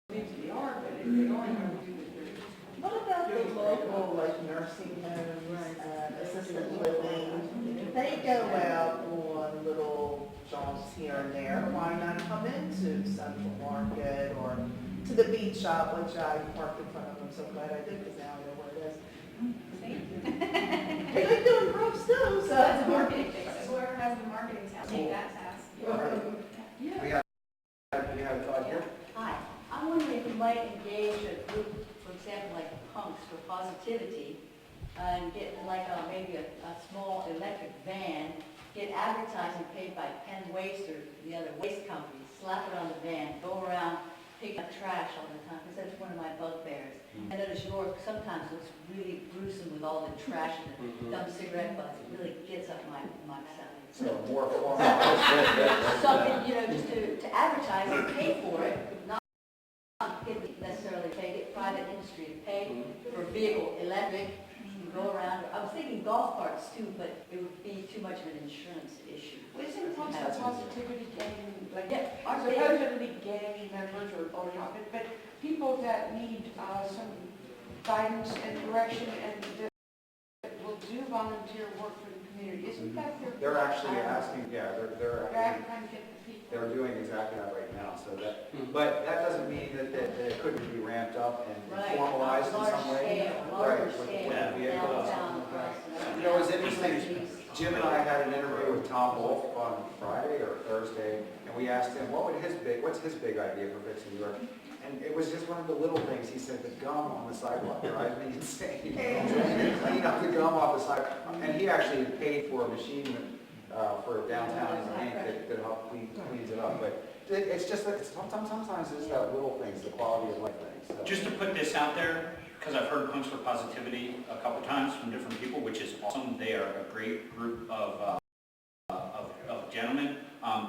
Maybe they are, but if they are, I would do it. What about the local, like nursing homes, assisted living? They go out on little jaunts here and there. Why not come into Central Market or to the beach shop, which I parked in front of? I'm so glad I did, because now I know where it is. See? They like doing proofs too, So so. that's a marketing thing, so whoever has the marketing task, take that task. We have a thought here? Hi, I'm wondering if you might engage a group, for example, like Punks for Positivity, and get like maybe a small electric van, get advertising paid by Penn Waste or the other waste companies, slap it on the van, go around picking up trash all the time, because that's one of my bugbears. I notice York sometimes looks really gruesome with all the trash and the dumb cigarette butts. It really gets up my side. So more formal. Something, you know, just to advertise and pay for it, not get necessarily pay, get private industry to pay for vehicle, electric, go around. I was thinking golf carts too, but it would be too much of an insurance issue. Isn't positivity getting, like, Yeah, aren't they? supposedly getting members or not, but people that need some guidance and direction and that will do volunteer work for the community. Isn't that their? They're actually asking, yeah, they're actually, Trying to get the people. they're doing exactly that right now, so that, but that doesn't mean that it couldn't be ramped up and Right. formalized in some way. Larger Right, with scale, vehicles. downtown, across the- You know, it was interesting, Jim and I had an interview with Tom Wolf on Friday or Thursday, and we asked him, what's his big idea for fixing New York? And it was just one of the little things. He said, the gum on the sidewalk drives me insane. Clean up the gum off the sidewalk. And he actually paid for a machine for downtown Ink that helped cleans it up. But it's just that sometimes it's that little things, the quality of life things. So. Just to put this out there, because I've heard Punks for Positivity a couple times from different people, which is awesome. They are a great group of gentlemen.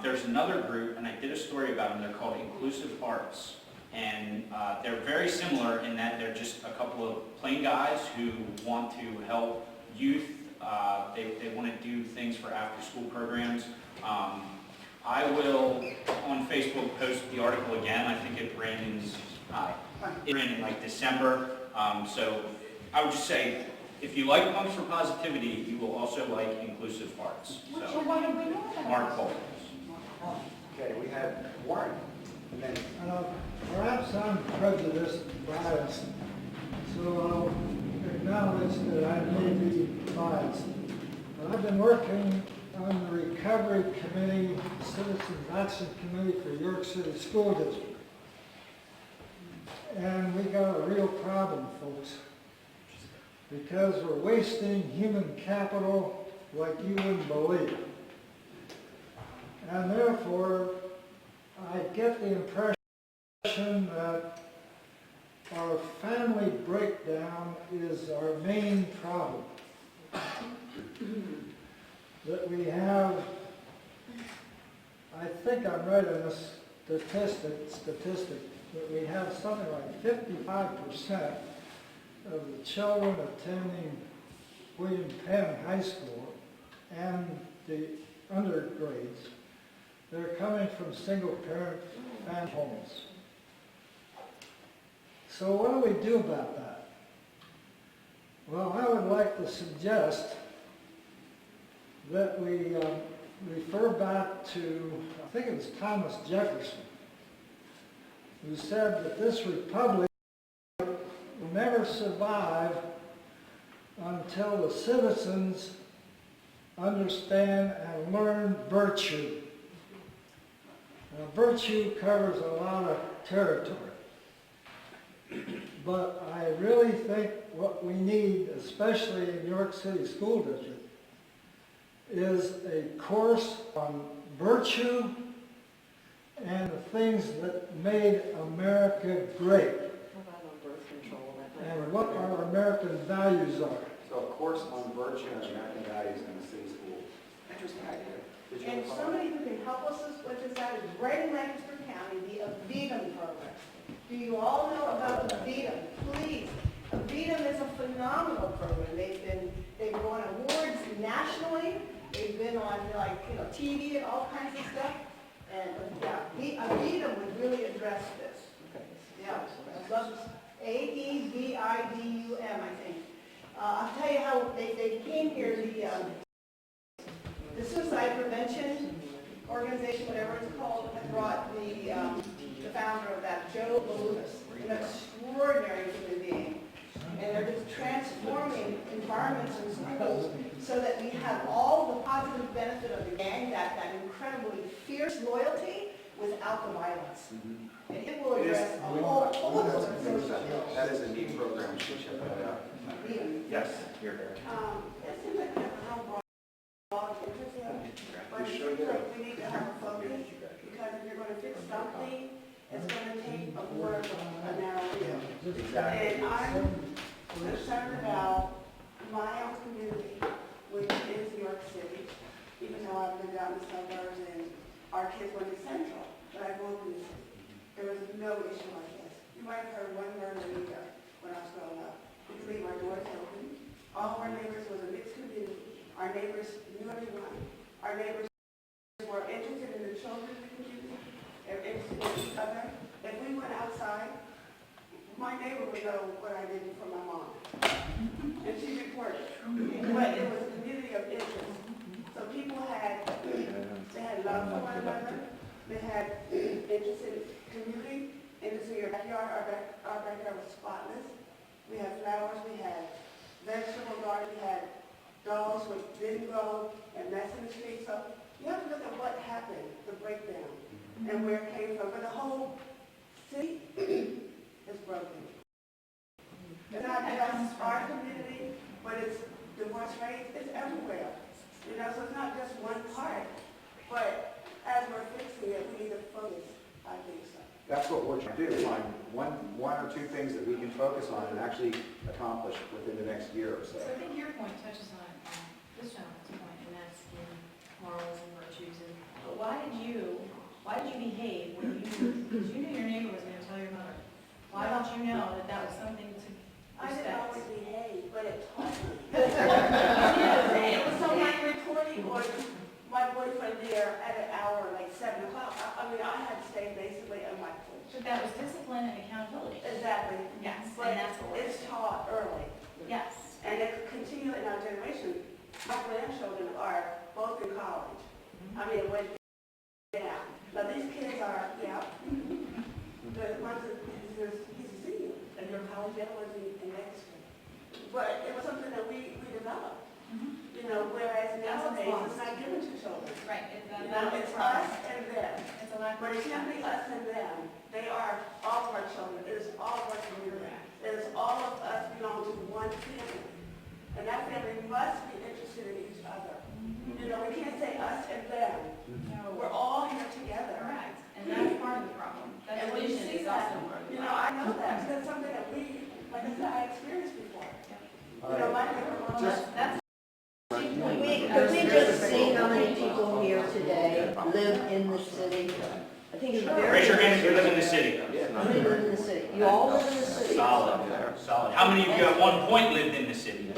There's another group, and I did a story about them. They're called Inclusive Arts. And they're very similar in that they're just a couple of plain guys who want to help youth. They want to do things for after-school programs. I will, on Facebook, post the article again. I think it ran in like December. So I would just say, if you like Punks for Positivity, you will also like Inclusive Arts. So So, why don't we know that? Mark Cole. Okay, we had Warren. And then Perhaps I'm prejudiced and biased, so I'll acknowledge that I may be biased. But I've been working on the Recovery Committee, Citizens Action Committee for York City School District. And we got a real problem, folks, because we're wasting human capital like you wouldn't believe. And therefore, I get the impression that our family breakdown is our main problem. That we have, I think I'm right on this statistic, that we have something like 55% of the children attending William Penn High School and the undergrades, they're coming from single-parent family homes. So what do we do about that? Well, I would like to suggest that we refer back to, I think it was Thomas Jefferson, who said that this republic will never survive until the citizens understand and learn virtue. Now, virtue covers a lot of territory. But I really think what we need, especially in York City School District, is a course on virtue and the things that made America great. And what our American values are. So a course on virtue and American values in the city school. Interesting idea. Did you And have a thought? somebody who can help us with this out is right in Lancaster County, the Avidum program. Do you all know about Avidum? Please. Avidum is a phenomenal program. They've won awards nationally. They've been on TV and all kinds of stuff. And Avidum would really address this. Okay. Yeah, I'd love to. AEVIDUM, I think. I'll tell you how they came here. The suicide prevention organization, whatever it's called, had brought the founder of that, Joe Balunas, an extraordinary human being. And they're just transforming environments in schools so that we have all the positive benefit of the gang, that incredibly fierce loyalty without the violence. And it will address a whole host of social ills. That is a neat program. You should check that out. Yes, you're there. It seems like we have a real broad interest in it, but it seems like we need to have a focus, because if you're going to fix something, it's going to take a more of a narrow view. And I'm concerned about my own community, which is New York City, even though I've lived out in the suburbs and our kids went to Central, but I grew up in the city. There was no issue like this. You might have heard one murder a year when I was growing up. We could leave our doors open. All of our neighbors was a mixed community. Our neighbors knew everyone. Our neighbors were interested in the children in the community. They were interested in each other. If we went outside, my neighbor would know what I did for my mom. And she reported. But it was a community of interest. our backyard was spotless. We had flowers, we had vegetable garden, we had dogs which didn't grow and mess in the street. So you have to look at what happened, the breakdown, and where it came from. But the whole city is broken. It's not just our community, but it's divorce rates, it's everywhere. You know, so it's not just one part. But as we're fixing it, we need to focus, I think so. That's what we're trying to do, find one or two things that we can focus on and actually accomplish within the next year or so. So I think your point touches on this gentleman's point, and that's in morals and virtues. And but why did you behave when you knew, because you knew your neighbor was going to tell your mother? Why don't you know that that was something to I didn't respect? always behave, but it taught me. It was so like reporting or my boyfriend there at an hour, like 7 o'clock. I mean, I had to stay basically on my porch. But that was discipline and accountability. Exactly. Yes, But and that's what we're. it's taught early. Yes. And it could continue in our generation. My grandchildren are both in college. I mean, it went down. Now these kids are, the ones that, he's a senior, and your college, the other one's in Lancaster. But it was something that we developed. You know, whereas nowadays it's not given to children. Right. You know, it's us and them. It's a lack of But it can't be us and them. They are all of our children. It is all of our community. It is all of us belong to one family. And that family must be interested in each other. You know, we can't say us and them. No. We're all here together. Correct. And that's part of the problem. That And when you division see is that, also part of the you know, problem. I know that. That's something that we, like I said, I experienced before. All You know, right. my neighbor, That's Could we just see how many people here today live in the city? I think it's very. Raise your hand if you live in the city. How many live in the city? You all live in the city? Solid, solid. How many of you at one point lived in the city?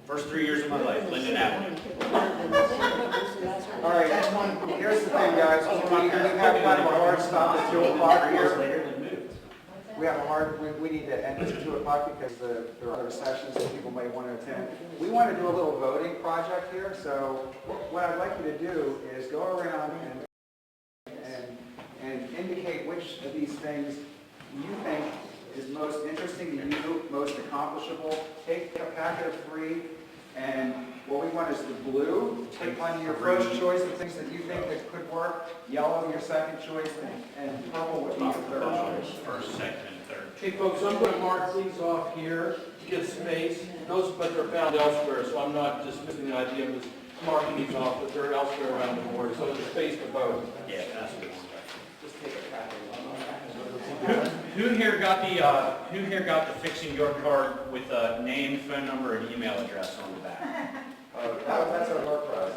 First 3 years of my life, Linden Avenue. All right, here's the thing, guys. We have kind of a hard stop at 2 o'clock here. We have a hard, we need to end this at 2 o'clock because there are other sessions that people may want to attend. We want to do a little voting project here, so what I'd like you to do is go around and indicate which of these things you think is most interesting to you, most accomplishable. Take a packet of 3, and what we want is the blue. Take on your first choice of things that you think that could work. Yellow, your second choice, and purple would be your third choice. First, second, and third. Okay, folks, I'm going to mark these off here to get space. Those, but they're found elsewhere, so I'm not dismissing the idea of just marking these off, but they're elsewhere around the board, so there's space to vote. Yeah, that's good. Just take a packet. Who here got the fixing your card with a name, phone number, and email address on the back? That's our door prize.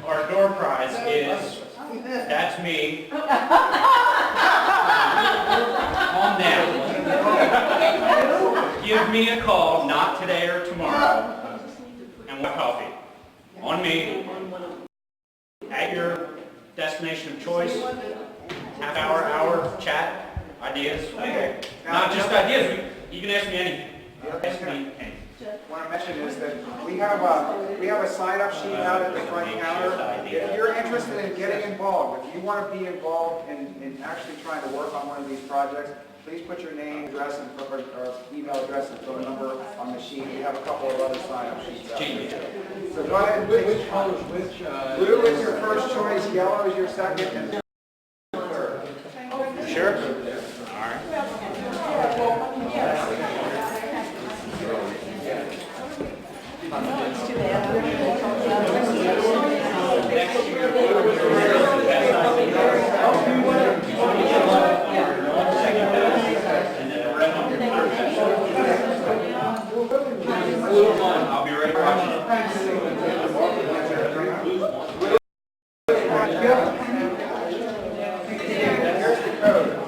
Our door prize is, that's me. Calm down. Give me a call, not today or tomorrow, and want coffee. On me, at your destination of choice, half hour chat, ideas, okay. Not just ideas, you can ask me anything. Ask me anything. What I mentioned is that we have a sign-up sheet out at the front counter. If you're interested in getting involved, if you want to be involved in actually trying to work on one of these projects, please put your name, address, or email address and phone number on the sheet. We have a couple of other sign-up sheets out there. So go ahead and pick Which color, which? blue is your first choice, yellow is your second, and third. Sure? All right. I'll be ready watching. Here's the code.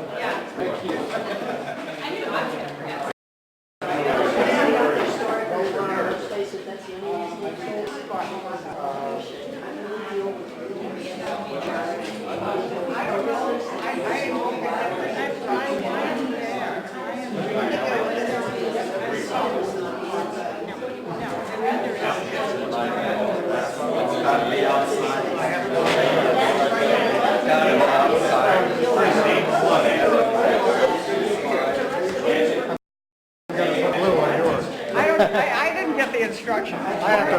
I didn't get the instructions.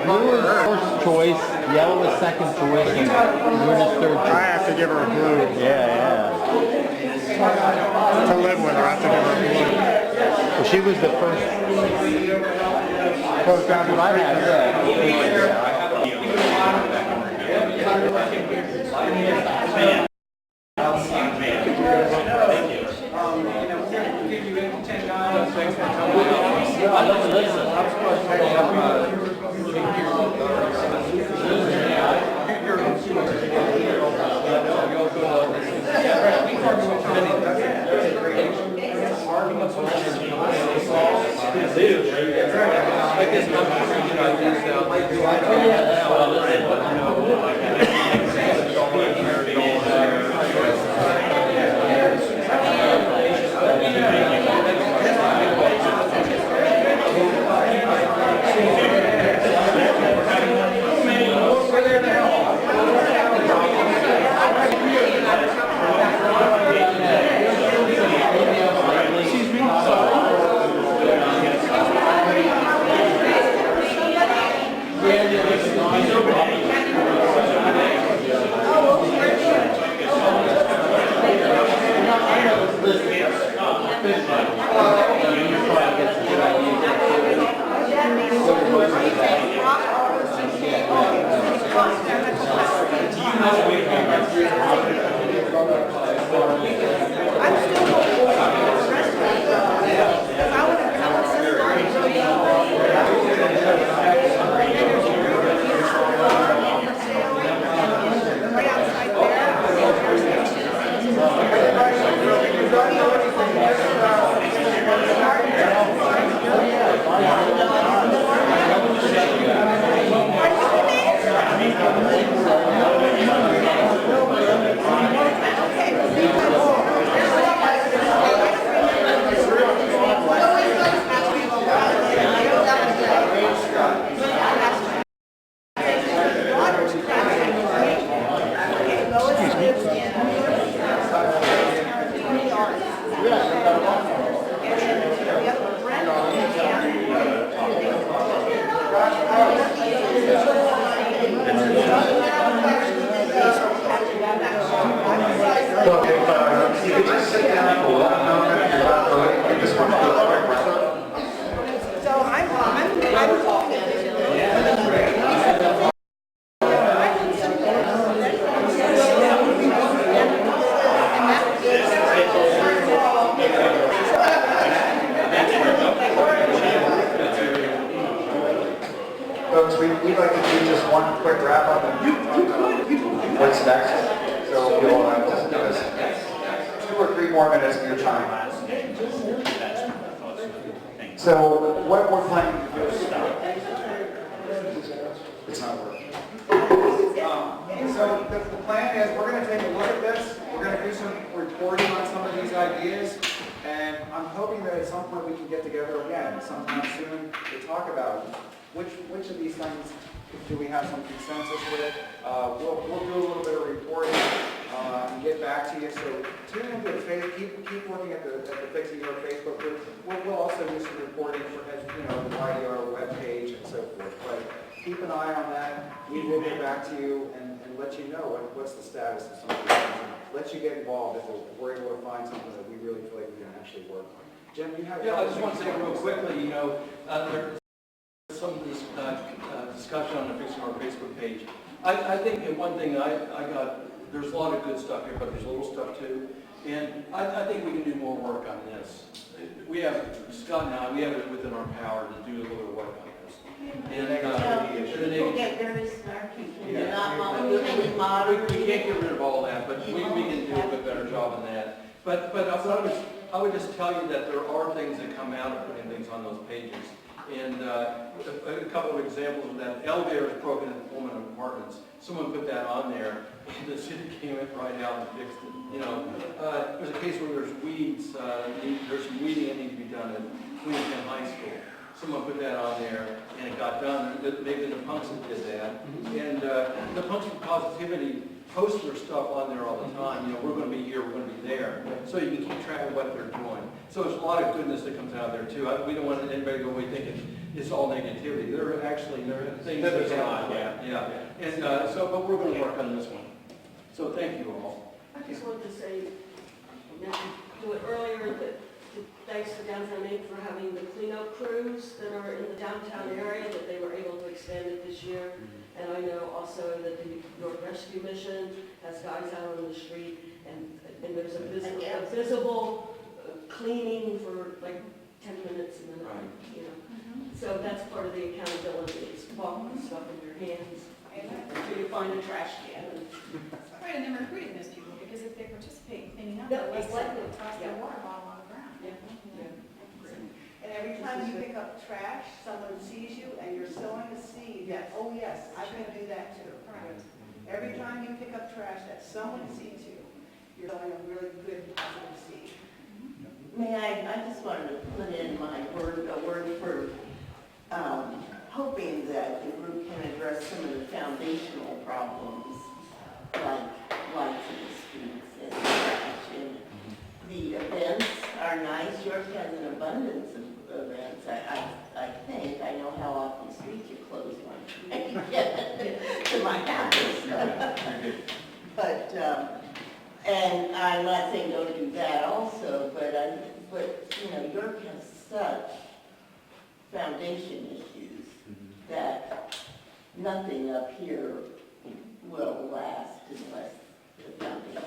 Blue is first choice, yellow is second choice, and green is third choice. I have to give her a blue. Yeah. To live with her, I have to give her a blue. Well, she was the first. Goes down to What I had, yeah. We'll give you 8 to 10 guys. Thanks for coming. I guess I'm bringing ideas Folks, we'd like to do just one quick wrap up and what's next. So you'll just give us 2 or 3 more minutes of your time. So what we're planning to do is it's not working. So the plan is we're going to take a look at this. We're going to do some reporting on some of these ideas. And I'm hoping that at some point we can get together again sometime soon to talk about which of these things do we have some consensus with. We'll do a little bit of reporting and get back to you. So tune into the keep looking at the Fixing Your Facebook group. We'll also do some reporting for the YDR webpage and so forth. But keep an eye on that. We will get back to you and let you know what's the status of some of these things. Let you get involved if we're able to find something that we really feel like we can actually work on. Jim, you have... Yeah, I just want to say real quickly, there's some of this discussion on the Fixing Our Facebook page. I think that one thing I got, there's a lot of good stuff here, but there's little stuff too. And I think we can do more work on this. We have, Scott and I, we have it within our power to do a little bit of work on this. And there is snarky. we can't get rid of all that, but we can do a bit better job on that. But I would just tell you that there are things that come out of putting things on those pages. And a couple of examples of that. Elevator is broken in Pullman Apartments. Someone put that on there, and the city came right out and fixed it. There's a case where there's weeds, there's some weeding that needs to be done at Queenston High School. Someone put that on there, and it got done. Maybe the Punks did that. And the Punks for Positivity post their stuff on there all the time, we're gonna be here, we're gonna be there, so you can keep track of what they're doing. So there's a lot of goodness that comes out of there too. We don't want anybody to go away thinking it's all negativity. There are things There's a that lot, happen. Yeah. And but we're gonna work on this one. So thank you all. I just wanted to say, I meant to do it earlier, that thanks to Downtown Maine for having the cleanup crews that are in the downtown area, that they were able to expand it this year. And I know also that the York Rescue Mission has guys out on the street, and there's a visible cleaning for like 10 minutes in the night, So that's part of the accountability, is walking with stuff in your hands until you find a trash can. Right, and then recruiting those people, because if they participate in cleaning up, Yeah, they're less exactly. likely to toss their water bottle on the ground. And every time you pick up trash, someone sees you and you're sowing a seed that, oh yes, I can do that too. Every time you pick up trash that someone sees you, you're sowing a really good positive seed. May I just wanted to put in my word, a word for hoping that the group can address some of the foundational problems, like lights in the streets and trash. And the events are nice. York has an abundance of events. I think I know how often streets are closed when I get to my house. But and I'm not saying don't do that also, but York has such foundation issues that nothing up here will last unless the foundation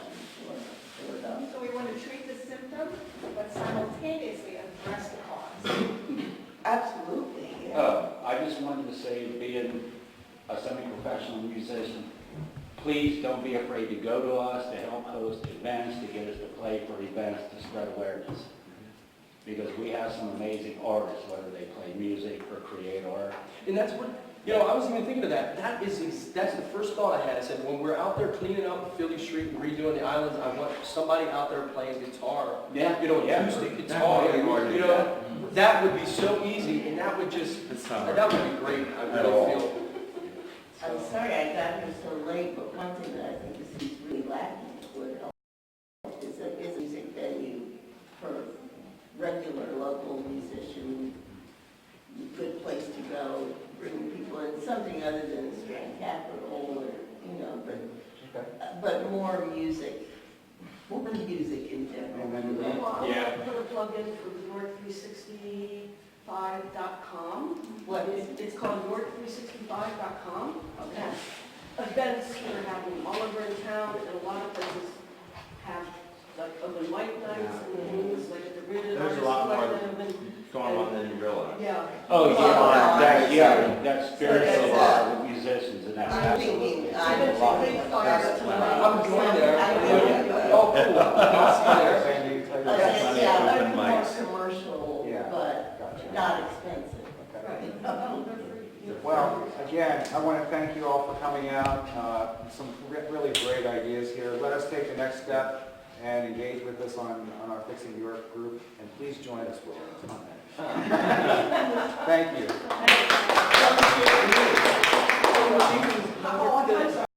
is up. So we want to treat the symptom, but simultaneously address the cause. Absolutely. Yeah. I just wanted to say, being a semi-professional musician, please don't be afraid to go to us, to help host events, to get us to play for events, to spread awareness. Because we have some amazing artists, whether they play music or create art. And that's what, I wasn't even thinking of that. That's the first thought I had. I said, when we're out there cleaning up Philly Street and redoing the islands, I want somebody out there playing guitar. Acoustic guitar. That would be so easy, and that would just, that would be great. I really feel. I'm sorry I got here so late, but one thing that I think is really lacking is a music venue for regular local musicians, good place to go, bring people in, something other than Strand Capital or, but more music in general. Well, I'll put a plug in for York365.com. What is it? It's called York365.com. Okay. Events that are happening all over in town, and a lot of places have like open mic nights and things, like at the Ridden. There's a lot more going on than you realize. Yeah. Oh, that's spiritual of our musicians, and that's absolutely. I'm a lot. I'm going there. Oh, cool. I'll see you there. I'm more commercial, but not expensive. Well, again, I want to thank you all for coming out. Some really great ideas here. Let us take the next step and engage with us on our Fixing York group, and please join us for it. Thank you.